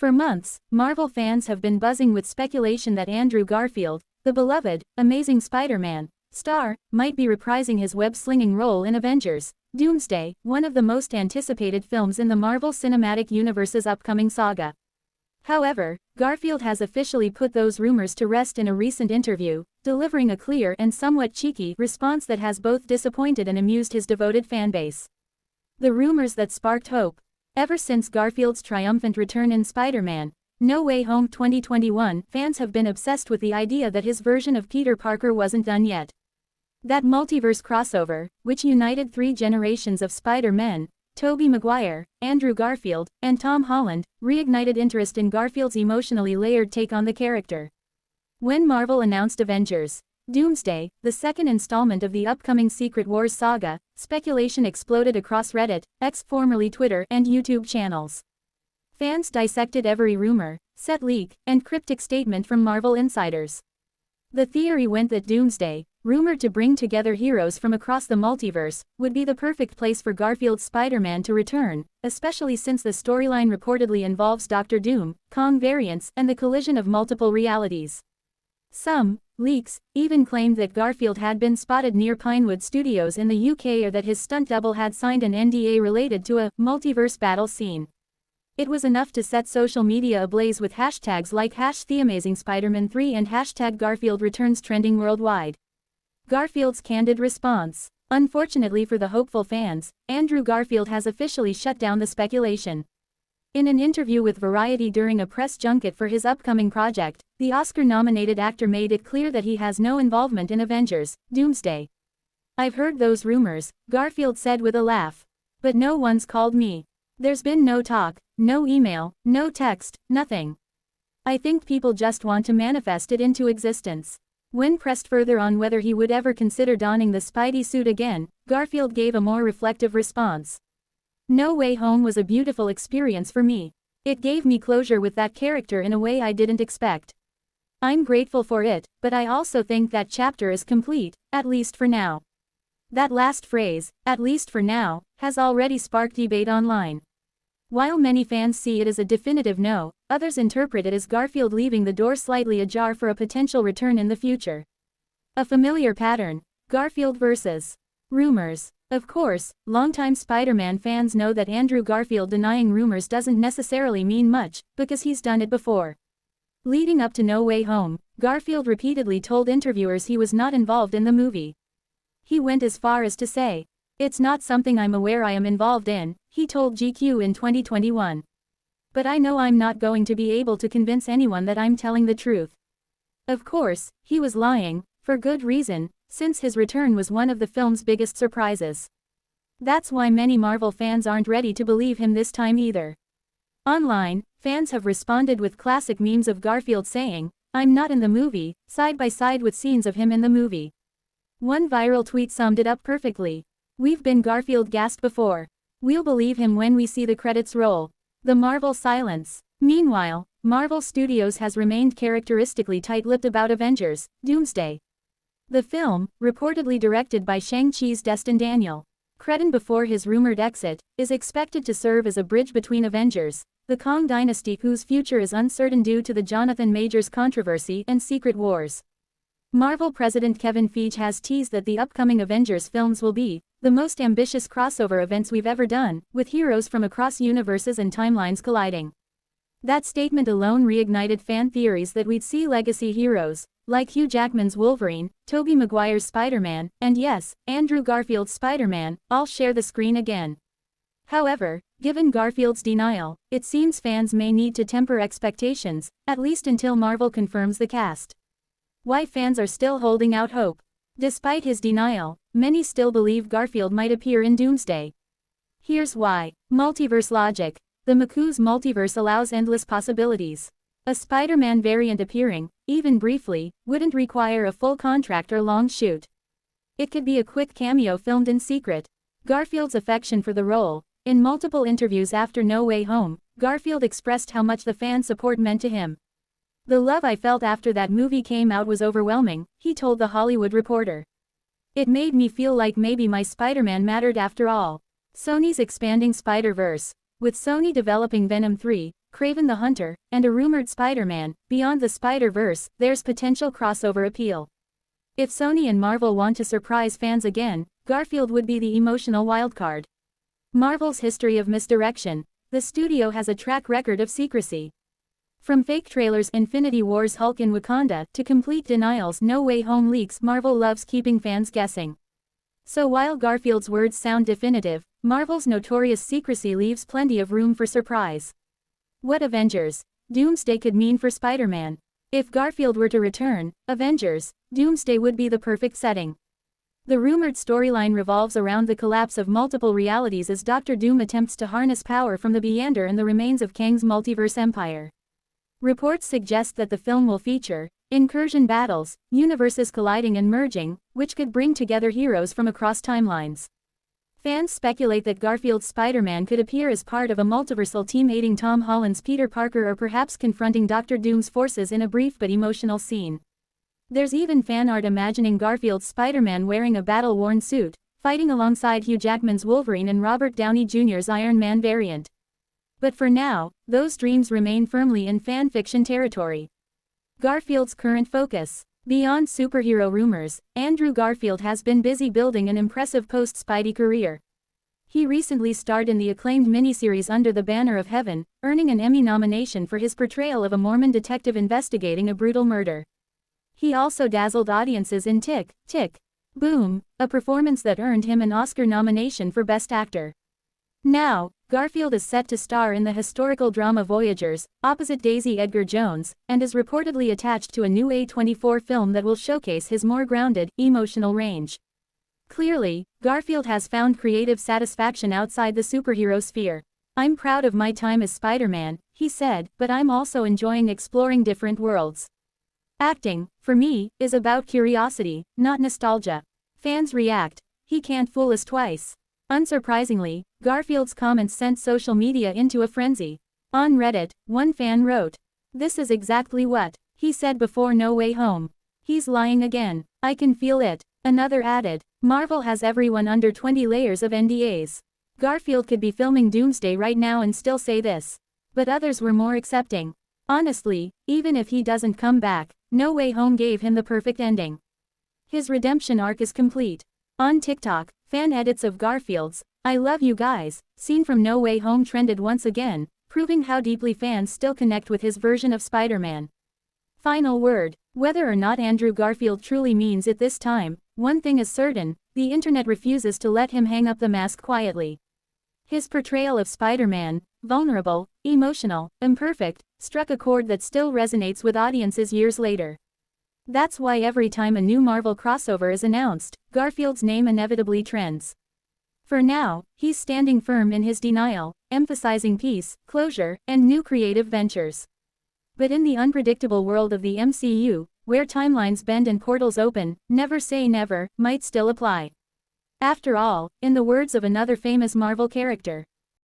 For months, Marvel fans have been buzzing with speculation that Andrew Garfield, the beloved, Amazing Spider-Man star, might be reprising his web-slinging role in Avengers, Doomsday, one of the most anticipated films in the Marvel Cinematic Universe's upcoming saga. However, Garfield has officially put those rumors to rest in a recent interview, delivering a clear and somewhat cheeky response that has both disappointed and amused his devoted fanbase. The rumors that sparked hope. Ever since Garfield's triumphant return in Spider-Man: No Way Home 2021, fans have been obsessed with the idea that his version of Peter Parker wasn't done yet. That multiverse crossover, which united 3 generations of Spider-Men, Tobey Maguire, Andrew Garfield, and Tom Holland, reignited interest in Garfield's emotionally layered take on the character. When Marvel announced Avengers: Doomsday, the second installment of the upcoming Secret Wars saga, speculation exploded across Reddit, X formerly Twitter, and YouTube channels. Fans dissected every rumor, set leak, and cryptic statement from Marvel insiders. The theory went that Doomsday, rumored to bring together heroes from across the multiverse, would be the perfect place for Garfield's Spider-Man to return, especially since the storyline reportedly involves Doctor Doom, Kong variants, and the collision of multiple realities. Some leaks even claimed that Garfield had been spotted near Pinewood Studios in the UK, or that his stunt double had signed an NDA related to a multiverse battle scene. It was enough to set social media ablaze with hashtags like #TheAmazingSpiderman3 and #GarfieldReturns trending worldwide. Garfield's candid response. Unfortunately for the hopeful fans, Andrew Garfield has officially shut down the speculation. In an interview with Variety during a press junket for his upcoming project, the Oscar-nominated actor made it clear that he has no involvement in Avengers: Doomsday. "I've heard those rumors," Garfield said with a laugh. "But no one's called me. There's been no talk, no email, no text, nothing. I think people just want to manifest it into existence." When pressed further on whether he would ever consider donning the Spidey suit again, Garfield gave a more reflective response. "No Way Home was a beautiful experience for me. It gave me closure with that character in a way I didn't expect. I'm grateful for it, but I also think that chapter is complete, at least for now." That last phrase, "at least for now," has already sparked debate online. While many fans see it as a definitive no, others interpret it as Garfield leaving the door slightly ajar for a potential return in the future. A familiar pattern: Garfield versus rumors. Of course, longtime Spider-Man fans know that Andrew Garfield denying rumors doesn't necessarily mean much, because he's done it before. Leading up to No Way Home, Garfield repeatedly told interviewers he was not involved in the movie. He went as far as to say, "It's not something I'm aware I am involved in," he told GQ in 2021. "But I know I'm not going to be able to convince anyone that I'm telling the truth." Of course, he was lying, for good reason, since his return was one of the film's biggest surprises. That's why many Marvel fans aren't ready to believe him this time either. Online, fans have responded with classic memes of Garfield saying, "I'm not in the movie," side by side with scenes of him in the movie. One viral tweet summed it up perfectly. "We've been Garfield gassed before. We'll believe him when we see the credits roll." The Marvel silence. Meanwhile, Marvel Studios has remained characteristically tight-lipped about Avengers: Doomsday. The film, reportedly directed by Shang-Chi's Destin Daniel Cretton before his rumored exit, is expected to serve as a bridge between Avengers, the Kong dynasty whose future is uncertain due to the Jonathan Majors controversy, and Secret Wars. Marvel President Kevin Feige has teased that the upcoming Avengers films will be the most ambitious crossover events we've ever done, with heroes from across universes and timelines colliding. That statement alone reignited fan theories that we'd see legacy heroes, like Hugh Jackman's Wolverine, Tobey Maguire's Spider-Man, and yes, Andrew Garfield's Spider-Man, all share the screen again. However, given Garfield's denial, it seems fans may need to temper expectations, at least until Marvel confirms the cast. Why fans are still holding out hope. Despite his denial, many still believe Garfield might appear in Doomsday. Here's why. Multiverse logic. The MCU's multiverse allows endless possibilities. A Spider-Man variant appearing, even briefly, wouldn't require a full contract or long shoot. It could be a quick cameo filmed in secret. Garfield's affection for the role. In multiple interviews after No Way Home, Garfield expressed how much the fan support meant to him. "The love I felt after that movie came out was overwhelming," he told The Hollywood Reporter. "It made me feel like maybe my Spider-Man mattered after all." Sony's expanding Spider-Verse. With Sony developing Venom 3, Kraven the Hunter, and a rumored Spider-Man. Beyond the Spider-Verse, there's potential crossover appeal. If Sony and Marvel want to surprise fans again, Garfield would be the emotional wildcard. Marvel's history of misdirection. The studio has a track record of secrecy. From fake trailers Infinity War's Hulk in Wakanda to complete denials No Way Home leaks, Marvel loves keeping fans guessing. So while Garfield's words sound definitive, Marvel's notorious secrecy leaves plenty of room for surprise. What Avengers, Doomsday could mean for Spider-Man. If Garfield were to return, Avengers, Doomsday would be the perfect setting. The rumored storyline revolves around the collapse of multiple realities as Doctor Doom attempts to harness power from the Beyonder and the remains of Kang's multiverse empire. Reports suggest that the film will feature incursion battles, universes colliding and merging, which could bring together heroes from across timelines. Fans speculate that Garfield's Spider-Man could appear as part of a multiversal team aiding Tom Holland's Peter Parker or perhaps confronting Doctor Doom's forces in a brief but emotional scene. There's even fan art imagining Garfield's Spider-Man wearing a battle-worn suit, fighting alongside Hugh Jackman's Wolverine and Robert Downey Jr.'s Iron Man variant. But for now, those dreams remain firmly in fan fiction territory. Garfield's current focus. Beyond superhero rumors, Andrew Garfield has been busy building an impressive post-Spidey career. He recently starred in the acclaimed miniseries Under the Banner of Heaven, earning an Emmy nomination for his portrayal of a Mormon detective investigating a brutal murder. He also dazzled audiences in Tick, Tick, Boom, a performance that earned him an Oscar nomination for Best Actor. Now, Garfield is set to star in the historical drama Voyagers, opposite Daisy Edgar Jones, and is reportedly attached to a new A24 film that will showcase his more grounded, emotional range. Clearly, Garfield has found creative satisfaction outside the superhero sphere. "I'm proud of my time as Spider-Man," he said, "but I'm also enjoying exploring different worlds. Acting, for me, is about curiosity, not nostalgia." Fans react. "He can't fool us twice." Unsurprisingly, Garfield's comments sent social media into a frenzy. On Reddit, one fan wrote, "This is exactly what he said before No Way Home. He's lying again. I can feel it." Another added, "Marvel has everyone under 20 layers of NDAs. Garfield could be filming Doomsday right now and still say this." But others were more accepting. "Honestly, even if he doesn't come back, No Way Home gave him the perfect ending. His redemption arc is complete." On TikTok, fan edits of Garfield's "I love you guys" scene from No Way Home trended once again, proving how deeply fans still connect with his version of Spider-Man. Final word. Whether or not Andrew Garfield truly means it this time, one thing is certain: the internet refuses to let him hang up the mask quietly. His portrayal of Spider-Man, vulnerable, emotional, imperfect, struck a chord that still resonates with audiences years later. That's why every time a new Marvel crossover is announced, Garfield's name inevitably trends. For now, he's standing firm in his denial, emphasizing peace, closure, and new creative ventures. But in the unpredictable world of the MCU, where timelines bend and portals open, never say never might still apply. After all, in the words of another famous Marvel character,